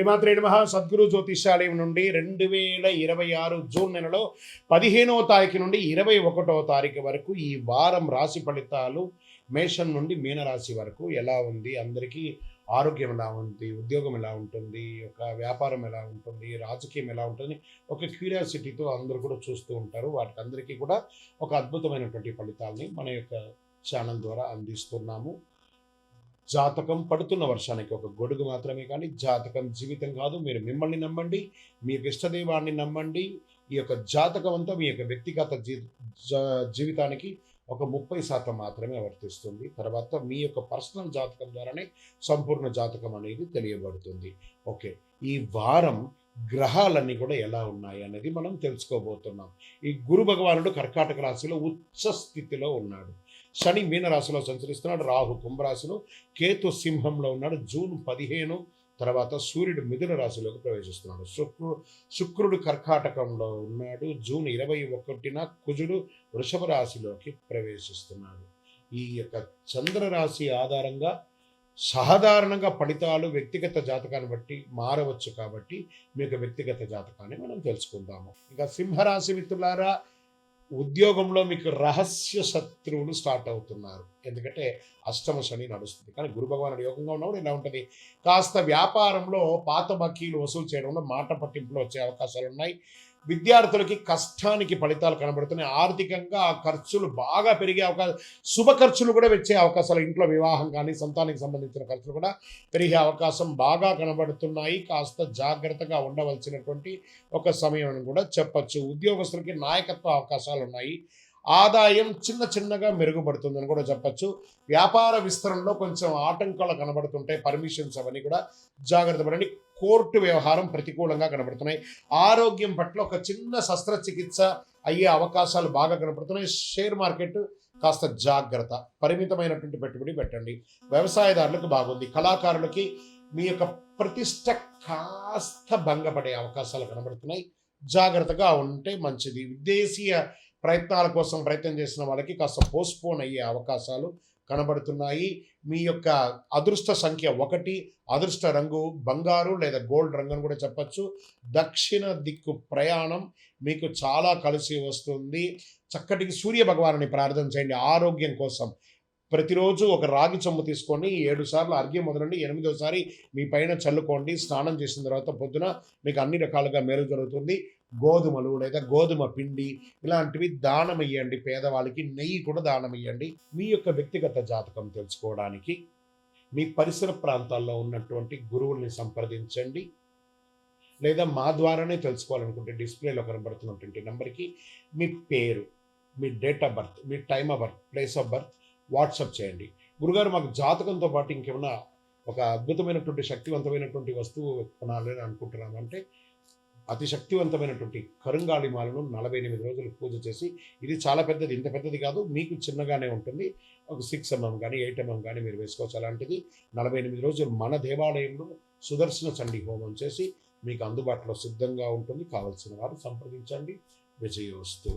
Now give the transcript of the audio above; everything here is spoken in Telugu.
శ్రీమాత్రే నమః. సద్గురు జ్యోతిష్యాలయం నుండి 2026 జూన్ నెలలో 15వ తారీఖు నుండి 21వ తారీఖు వరకు ఈ వారం రాశి ఫలితాలు మేషం నుండి మీనరాశి వరకు ఎలా ఉంది, అందరికీ ఆరోగ్యం ఎలా ఉంది, ఉద్యోగం ఎలా ఉంటుంది, ఒక వ్యాపారం ఎలా ఉంటుంది, రాజకీయం ఎలా ఉంటుంది, ఒక క్యూరియాసిటీతో అందరూ కూడా చూస్తూ ఉంటారు. వాటికి అందరికీ కూడా ఒక అద్భుతమైనటువంటి ఫలితాలని మన యొక్క ఛానల్ ద్వారా అందిస్తున్నాము. జాతకం పడుతున్న వర్షానికి ఒక గొడుగు మాత్రమే, కానీ జాతకం జీవితం కాదు. మీరు మిమ్మల్ని నమ్మండి, మీ యొక్క ఇష్టదైవాన్ని నమ్మండి. ఈ యొక్క జాతకం అంతా మీ యొక్క వ్యక్తిగత జీవితానికి ఒక 30% మాత్రమే వర్తిస్తుంది. తర్వాత మీ యొక్క పర్సనల్ జాతకం ద్వారానే సంపూర్ణ జాతకం అనేది తెలియబడుతుంది. ఓకే, ఈ వారం గ్రహాలన్నీ కూడా ఎలా ఉన్నాయి అనేది మనం తెలుసుకోబోతున్నాం. ఈ గురు భగవానుడు కర్కాటక రాశిలో ఉచ్చ స్థితిలో ఉన్నాడు. శని మీనరాశిలో సంచరిస్తున్నాడు. రాహు కుంభరాశిలో, కేతు సింహంలో ఉన్నాడు. జూన్ 15 తర్వాత సూర్యుడు మిథున రాశిలోకి ప్రవేశిస్తున్నాడు. శుక్రుడు కర్కాటకంలో ఉన్నాడు. జూన్ 21న కుజుడు వృషభ రాశిలోకి ప్రవేశిస్తున్నాడు. ఈ యొక్క చంద్రరాశి ఆధారంగా సాధారణంగా ఫలితాలు వ్యక్తిగత జాతకాన్ని బట్టి మారవచ్చు. కాబట్టి మీ యొక్క వ్యక్తిగత జాతకాన్ని మనం తెలుసుకుందాము. ఇంకా సింహరాశి మిత్రులారా, ఉద్యోగంలో మీకు రహస్య శత్రువులు స్టార్ట్ అవుతున్నారు. ఎందుకంటే అష్టమ శని నడుస్తుంది. కానీ గురు భగవానుడు యోగంగా ఉన్నప్పుడు ఇలా ఉంటుంది. కాస్త వ్యాపారంలో పాత బకీలు వసూలు చేయడంలో మాట పట్టింపులు వచ్చే అవకాశాలు ఉన్నాయి. విద్యార్థులకి కష్టానికి ఫలితాలు కనబడుతున్నాయి. ఆర్థికంగా ఆ ఖర్చులు బాగా పెరిగే అవకాశం, శుభ ఖర్చులు కూడా వచ్చే అవకాశాలు, ఇంట్లో వివాహం కానీ సంతానానికి సంబంధించిన ఖర్చులు కూడా పెరిగే అవకాశం బాగా కనబడుతున్నాయి. కాస్త జాగ్రత్తగా ఉండవలసినటువంటి ఒక సమయం అని కూడా చెప్పచ్చు. ఉద్యోగస్తులకి నాయకత్వ అవకాశాలు ఉన్నాయి. ఆదాయం చిన్నగా మెరుగుపడుతుందని కూడా చెప్పచ్చు. వ్యాపార విస్తరణలో కొంచెం ఆటంకాలు కనబడుతుంటాయి. పర్మిషన్స్ అవన్నీ కూడా జాగ్రత్త పడండి. కోర్టు వ్యవహారం ప్రతికూలంగా కనబడుతున్నాయి. ఆరోగ్యం పట్ల ఒక చిన్న శస్త్రచికిత్స అయ్యే అవకాశాలు బాగా కనబడుతున్నాయి. షేర్ మార్కెట్ కాస్త జాగ్రత్త, పరిమితమైనటువంటి పెట్టుబడి పెట్టండి. వ్యవసాయదారులకు బాగుంది. కళాకారులకి మీ యొక్క ప్రతిష్ట కాస్త భంగపడే అవకాశాలు కనబడుతున్నాయి. జాగ్రత్తగా ఉంటే మంచిది. విదేశీయ ప్రయత్నాల కోసం ప్రయత్నం చేసిన వాళ్ళకి కాస్త పోస్ట్పోన్ అయ్యే అవకాశాలు కనబడుతున్నాయి. మీ యొక్క అదృష్ట సంఖ్య 1, అదృష్ట రంగు బంగారు లేదా గోల్డ్ రంగు అని కూడా చెప్పచ్చు. దక్షిణ దిక్కు ప్రయాణం మీకు చాలా కలిసి వస్తుంది. చక్కటి సూర్య భగవానుని ప్రార్థన చేయండి ఆరోగ్యం కోసం. ప్రతిరోజు ఒక రాగి చెంబు తీసుకొని 7 సార్లు అర్ఘ్యం మొదలండి, 8వసారి మీ పైన చల్లుకోండి. స్నానం చేసిన తర్వాత పొద్దున మీకు అన్ని రకాలుగా మేలు జరుగుతుంది. గోధుమలు లేదా గోధుమ పిండి ఇలాంటివి దానం ఇవ్వండి. పేదవాళ్ళకి నెయ్యి కూడా దానం ఇవ్వండి. మీ యొక్క వ్యక్తిగత జాతకం తెలుసుకోవడానికి మీ పరిసర ప్రాంతాల్లో ఉన్నటువంటి గురువుల్ని సంప్రదించండి. లేదా మా ద్వారానే తెలుసుకోవాలనుకుంటే డిస్ప్లేలో కనబడుతున్నటువంటి నెంబర్కి మీ పేరు, మీ డేట్ ఆఫ్ బర్త్, మీ time of birth, place of birth WhatsApp చేయండి. గురుగారు, మాకు జాతకంతో పాటు ఇంకేమైనా ఒక అద్భుతమైనటువంటి శక్తివంతమైనటువంటి వస్తువు కొనాలని అనుకుంటున్నాను అంటే, అతి శక్తివంతమైనటువంటి కరుంగాళిమాలను 48 రోజులు పూజ చేసి, ఇది చాలా పెద్దది, ఇంత పెద్దది కాదు, మీకు చిన్నగానే ఉంటుంది, ఒక 6 mm కానీ 8 mm కానీ మీరు వేసుకోవచ్చు. అలాంటిది 48 రోజులు మన దేవాలయంలో సుదర్శన చండీ హోమం చేసి మీకు అందుబాటులో సిద్ధంగా ఉంటుంది. కావలసిన వారు సంప్రదించండి. విజయోస్తు.